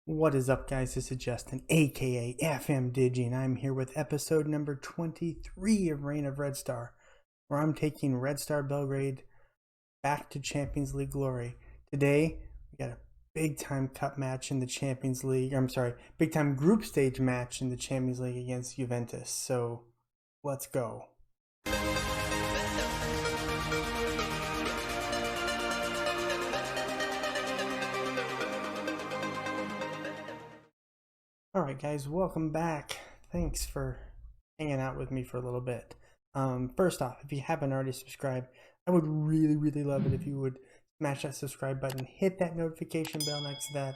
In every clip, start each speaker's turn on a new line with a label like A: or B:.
A: What is up, guys? This is Justin, aka FMDigi, and I'm here with episode number 23 of Reign of Red Star, where I'm taking Red Star Belgrade back to Champions League glory. Today, we got a big time cup match in the Champions League. Big time group stage match in the Champions League against Juventus. So, let's go. Alright guys, welcome back. Thanks for hanging out with me for a little bit. First off, if you haven't already subscribed, I would really love it if you would smash that subscribe button, hit that notification bell next to that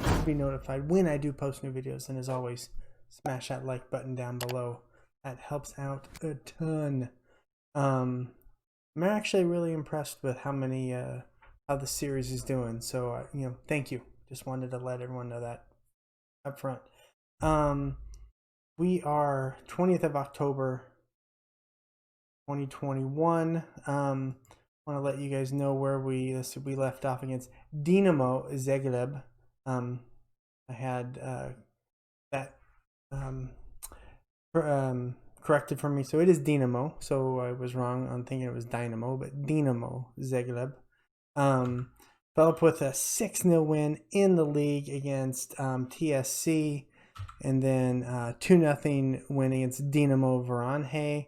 A: to be notified when I do post new videos, and as always, smash that like button down below. That helps out a ton. I'm actually really impressed with how the series is doing, so thank you. Just wanted to let everyone know that up front. We are 20th of October 2021. Want to let you guys know where we left off against Dinamo Zagreb. I had that corrected for me, so it is Dinamo, so I was wrong on thinking it was Dynamo, but Dinamo Zagreb. Fell up with a 6-0 win in the league against TSC, and then 2-0 win against Dinamo Varanhe.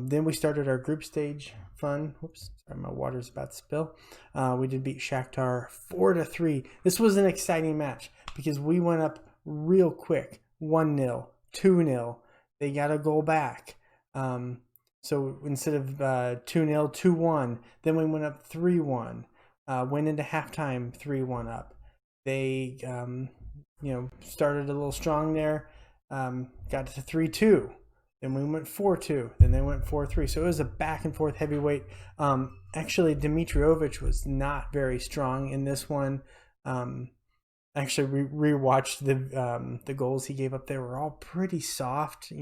A: Then we started our group stage fun. Oops, sorry, my water's about to spill. We did beat Shakhtar 4-3. This was an exciting match because we went up real quick, 1-0, 2-0. They got a goal back. So instead of 2-0, 2-1, then we went up 3-1. Went into halftime 3-1 up. They, started a little strong there. Got to 3-2. Then we went 4-2. Then they went 4-3. So it was a back and forth heavyweight. Actually, Dimitrijovic was not very strong in this one. Actually, we rewatched the goals he gave up. They were all pretty soft.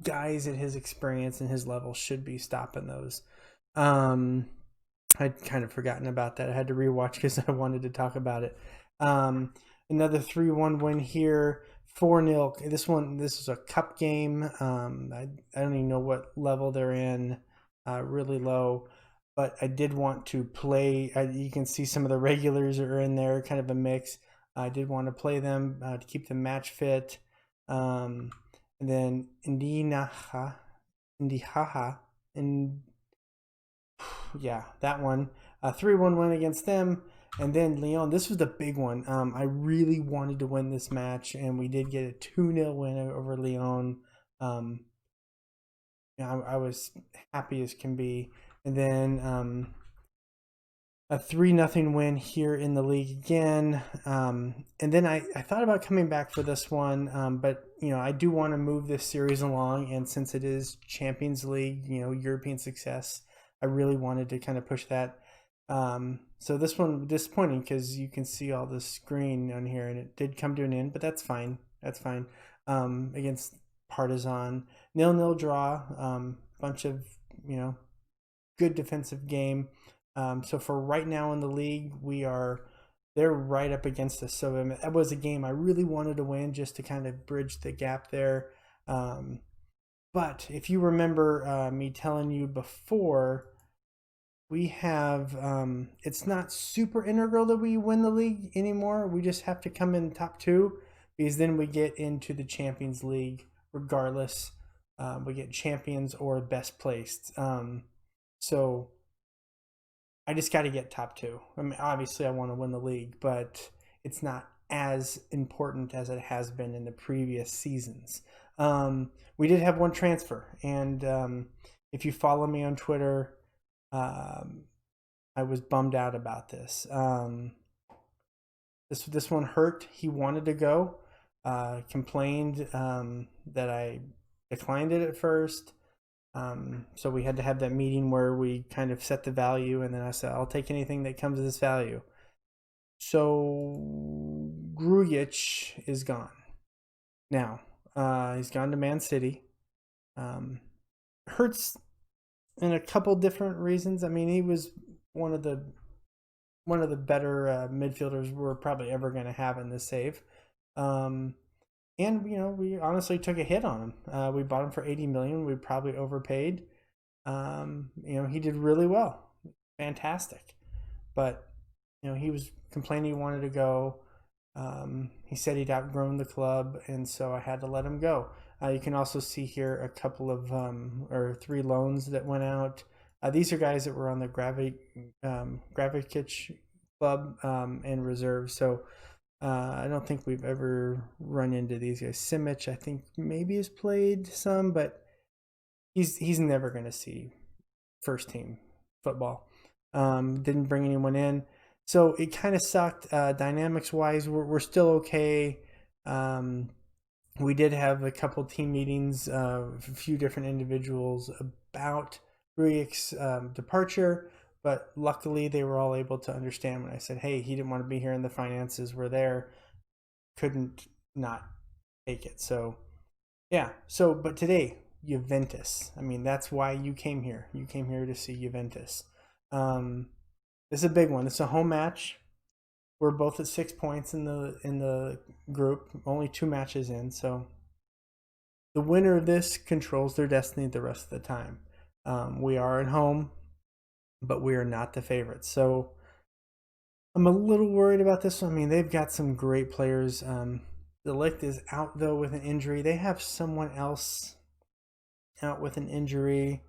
A: Guys at his experience and his level should be stopping those. I'd kind of forgotten about that. I had to rewatch because I wanted to talk about it. Another 3-1 win here, 4-0. This is a cup game. I don't even know what level they're in, really low. But I did want to play. You can see some of the regulars are in there, kind of a mix. I did want to play them to keep the match fit. And then Indihaha, yeah, that one. 3-1 win against them. And then Lyon, this was the big one. I really wanted to win this match, and we did get a 2-0 win over Lyon. I was happy as can be. And then a 3-0 win here in the league again. And then I thought about coming back for this one, but I do want to move this series along, and since it is Champions League, European success, I really wanted to kind of push that. So this one disappointing because you can see all the screen on here, and it did come to an end, but that's fine. That's fine. Against Partizan, 0-0 draw. Bunch of good defensive game. So for right now in the league, they're right up against us. So that was a game I really wanted to win just to kind of bridge the gap there. But if you remember me telling you before, we have, it's not super integral that we win the league anymore. We just have to come in top 2 because then we get into the Champions League regardless. We get champions or best placed. So I just got to get top 2. I mean, obviously I want to win the league, but it's not as important as it has been in the previous seasons. We did have one transfer, and if you follow me on Twitter, I was bummed out about this. This one hurt. He wanted to go. Complained that I declined it at first. So we had to have that meeting where we kind of set the value, and then I said, I'll take anything that comes to this value. So Grujic is gone. Now, he's gone to Man City. Hurts in a couple different reasons. I mean, he was one of the one of the better midfielders we're probably ever going to have in this save. And we honestly took a hit on him. We bought him for 80 million. We probably overpaid. He did really well, fantastic. But he was complaining he wanted to go. He said he'd outgrown the club, and so I had to let him go. You can also see here a couple of or 3 loans that went out. These are guys that were on the Gravikic club and reserve. So I don't think we've ever run into these guys. Simic, I think maybe has played some, but he's never going to see first team football. Didn't bring anyone in. So it kind of sucked. Dynamics wise, we're still okay. We did have a couple team meetings, a few different individuals about Ruik's departure, but luckily they were all able to understand when I said, hey, he didn't want to be here and the finances were there. Couldn't not take it. So, yeah. But today, Juventus. I mean, that's why you came here. You came here to see Juventus. This is a big one. It's a home match. We're both at 6 points in the group, only 2 matches in. So the winner of this controls their destiny the rest of the time. We are at home, but we are not the favorites. So I'm a little worried about this one. I mean, they've got some great players. De Ligt is out, though, with an injury. They have someone else out with an injury.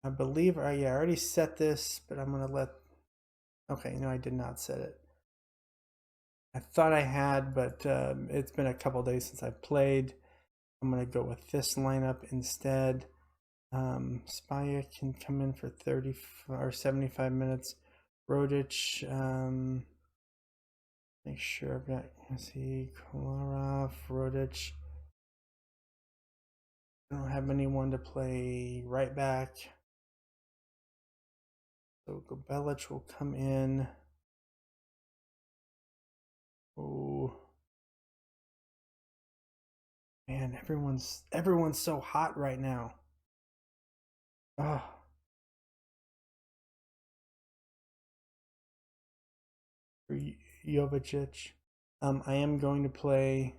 A: I believe, I already set this, but I'm going to let... Okay, no, I did not set it. I thought I had, but it's been a couple days since I played. I'm going to go with this lineup instead. Spaya can come in for 30 or 75 minutes. Rodic, make sure I've got, Kolarov, Rodic. I don't have anyone to play right back. So Gobelic will come in. Oh man, everyone's so hot right now. Oh. For Jovicic. I am going to play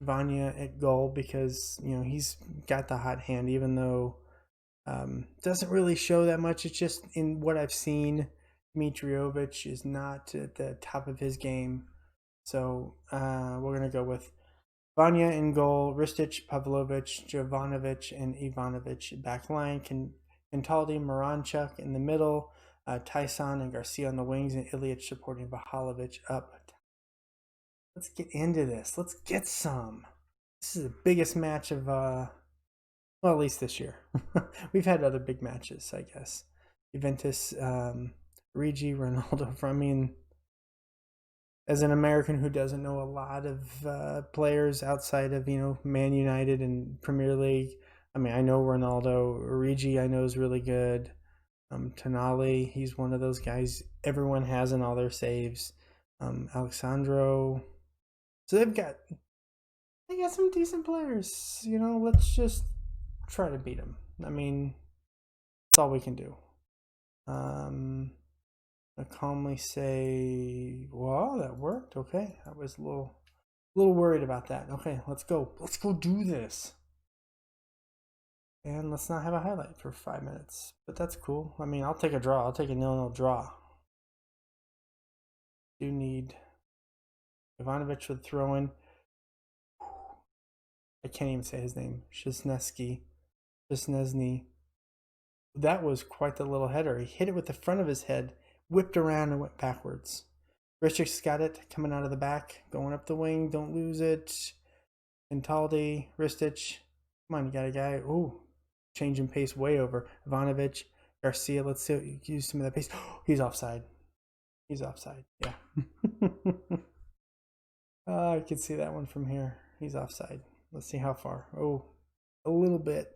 A: Vanya at goal because he's got the hot hand, even though doesn't really show that much. It's just in what I've seen. Mitrovic is not at the top of his game. So we're going to go with Vanya in goal, Ristic, Pavlovic, Jovanovic, and Ivanovic back line. Cantaldi, Moranchuk in the middle, Tyson and Garcia on the wings, and Ilic supporting Vahalovic up. Let's get into this. Let's get some. This is the biggest match of, well, at least this year. We've had other big matches, I guess. Juventus, Rigi, Ronaldo. I mean, as an American who doesn't know a lot of players outside of, Man United and Premier League, I mean, I know Ronaldo. Rigi, I know, is really good. Tonali, he's one of those guys everyone has in all their saves. Alexandro. So they got some decent players. Let's just try to beat them. I mean, that's all we can do. I calmly say, well, that worked. Okay, I was a little worried about that. Okay, let's go. Let's go do this. And let's not have a highlight for 5 minutes. But that's cool. I mean, I'll take a draw. I'll take a 0-0 draw. Do need Ivanovic with throw-in. I can't even say his name. Szczesny. That was quite the little header. He hit it with the front of his head, whipped around, and went backwards. Richard's got it coming out of the back, going up the wing. Don't lose it. Intaldi, Ristic. Come on, you got a guy. Ooh, changing pace way over. Ivanovic, Garcia. Let's see, use some of that pace. He's offside. Yeah. I can see that one from here. He's offside. Let's see how far. Oh, a little bit.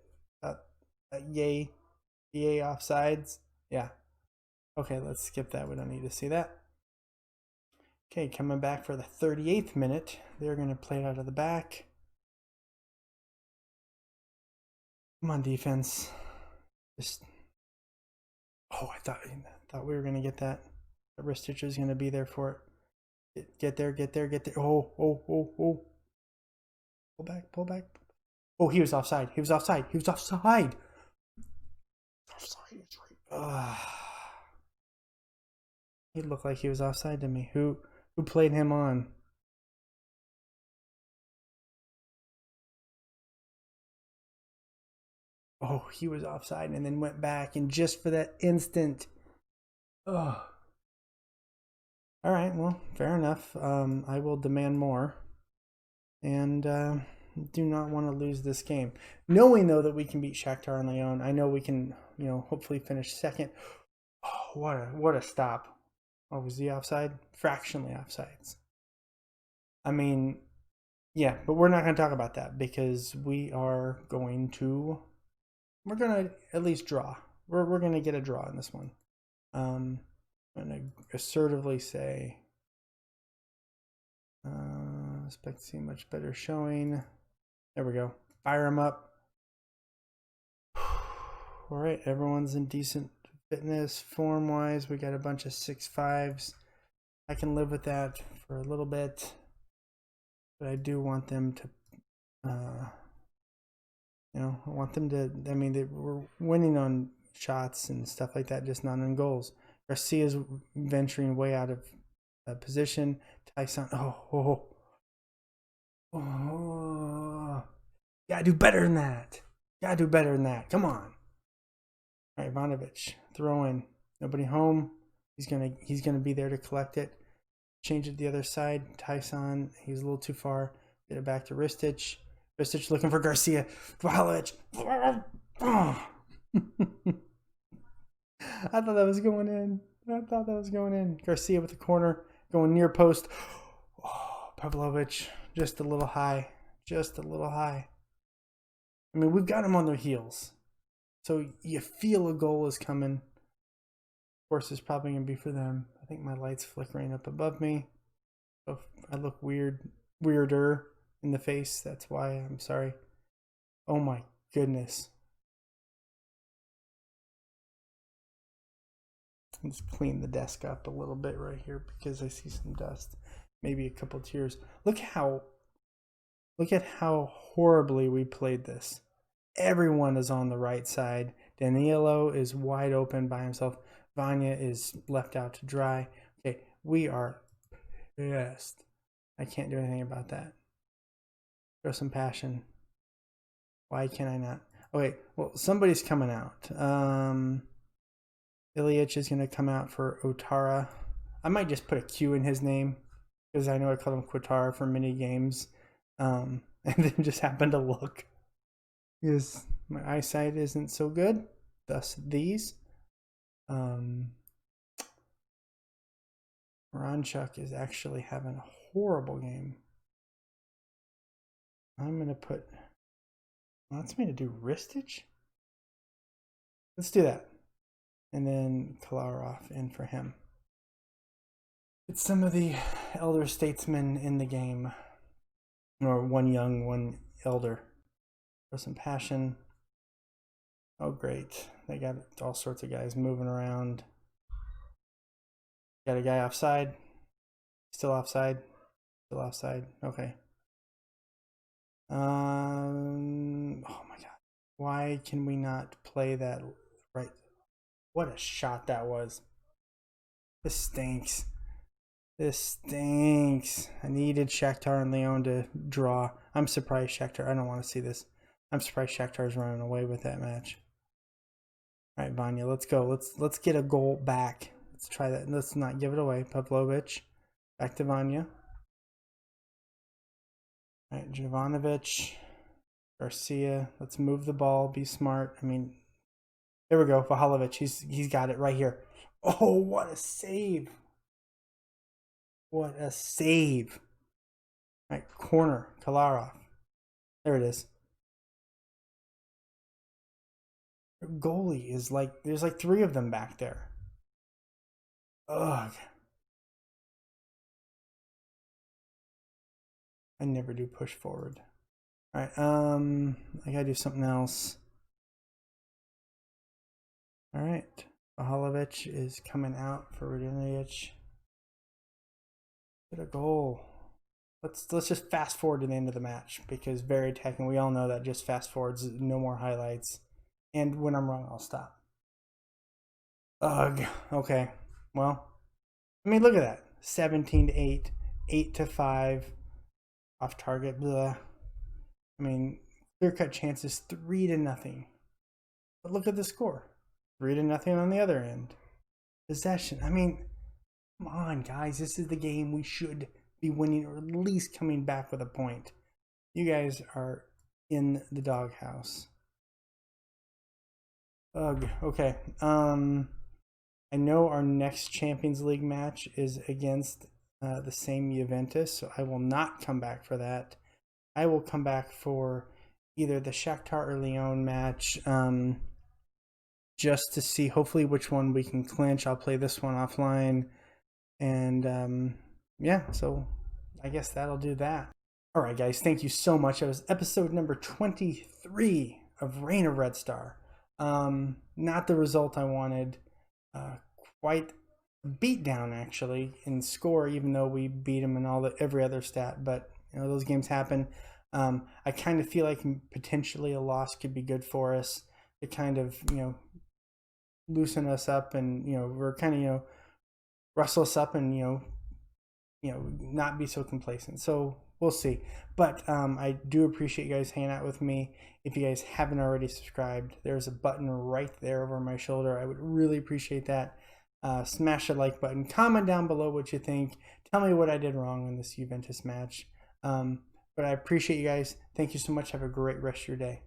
A: Yay offsides. Yeah. Okay, let's skip that. We don't need to see that. Okay, coming back for the 38th minute. They're going to play it out of the back. Come on, defense. Oh, I thought we were going to get that. The wrist stitch is going to be there for it. Get there, get there, get there. Oh. Pull back, pull back. Oh, he was offside. He was offside. He was offside. Offside. He looked like he was offside to me. Who played him on? Oh, he was offside and then went back, and just for that instant. Oh. All right, well, fair enough. I will demand more. And do not want to lose this game. Knowing, though, that we can beat Shakhtar and Lyon. I know we can, hopefully finish second. Oh, what a stop. Oh, was he offside? Fractionally offsides. I mean, yeah, but we're not going to talk about that because we're going to at least draw. We're going to get a draw in this one. I'm going to assertively say, expect to see much better showing. There we go. Fire them up. All right, everyone's in decent fitness form-wise. We got a bunch of 6.5s. I can live with that for a little bit, but I do want them to, I want them to. I mean, they were winning on shots and stuff like that, just not on goals. Garcia's venturing way out of position. Tyson, gotta do better than that. Come on. All right, Ivanovic, throw in. Nobody home. He's gonna be there to collect it. Change it to the other side. Tyson, he's a little too far. Get it back to Ristic. Ristic looking for Garcia. Vlahovic. I thought that was going in. Garcia with the corner, going near post. Oh, Pavlovic, just a little high. I mean, we've got them on their heels. So you feel a goal is coming. Of course, it's probably going to be for them. I think my light's flickering up above me. So if I look weirder in the face, that's why. I'm sorry. Oh my goodness. Let's clean the desk up a little bit right here because I see some dust. Maybe a couple tears. Look at how horribly we played this. Everyone is on the right side. Danilo is wide open by himself. Vanya is left out to dry. Okay, we are pissed. I can't do anything about that. Show some passion. Why can I not? Okay, well, somebody's coming out. Ilyich is going to come out for Otara. I might just put a Q in his name because I know I called him Quatara for many games. And then just happened to look. Because my eyesight isn't so good. Thus these. Ranchuk is actually having a horrible game. I'm going to put... Wants me to do Ristic? Let's do that. And then Kolarov in for him. It's some of the elder statesmen in the game. Or one young, one elder. Show some passion. Oh, great. They got all sorts of guys moving around. Got a guy offside. Still offside. Okay. Oh my God. Why can we not play that right? What a shot that was. This stinks. I needed Shakhtar and Lyon to draw. I'm surprised Shakhtar. I don't want to see this. I'm surprised Shakhtar is running away with that match. All right, Vanya, let's go. Let's get a goal back. Let's try that. Let's not give it away. Pavlovic. Back to Vanya. All right, Jovanovic. Garcia. Let's move the ball. Be smart. I mean, there we go. Vlahovic. He's got it right here. Oh, what a save. What a save. All right, corner. Kolarov. There it is. Goalie is like, there's like 3 of them back there. Ugh. I never do push forward. All right, I gotta do something else. All right, Pahalovic is coming out for Radinovic. Get a goal. Let's just fast forward to the end of the match, because very attacking. We all know that just fast forwards, no more highlights. And when I'm wrong, I'll stop. Ugh. Okay. Well, I mean, look at that. 17-8, 8-5, off target. Blah. I mean, clear-cut chances 3-0. But look at the score. 3-0 on the other end. Possession. I mean, come on, guys. This is the game we should be winning, or at least coming back with a point. You guys are in the doghouse. Ugh. Okay. I know our next Champions League match is against the same Juventus, so I will not come back for that. I will come back for either the Shakhtar or Lyon match, just to see hopefully which one we can clinch. I'll play this one offline, and yeah, so I guess that'll do that. All right, guys, thank you so much. That was episode number 23 of Reign of Red Star. Not the result I wanted. Quite a beatdown, actually, in score, even though we beat them in every other stat. But you know, those games happen. I kind of feel like potentially a loss could be good for us to kind of, you know, loosen us up, and you know, we're kind of, you know, rustle us up, and you know, not be so complacent. So we'll see. But I do appreciate you guys hanging out with me. If you guys haven't already subscribed, there's a button right there over my shoulder. I would really appreciate that. Smash the like button. Comment down below what you think. Tell me what I did wrong in this Juventus match. But I appreciate you guys. Thank you so much. Have a great rest of your day.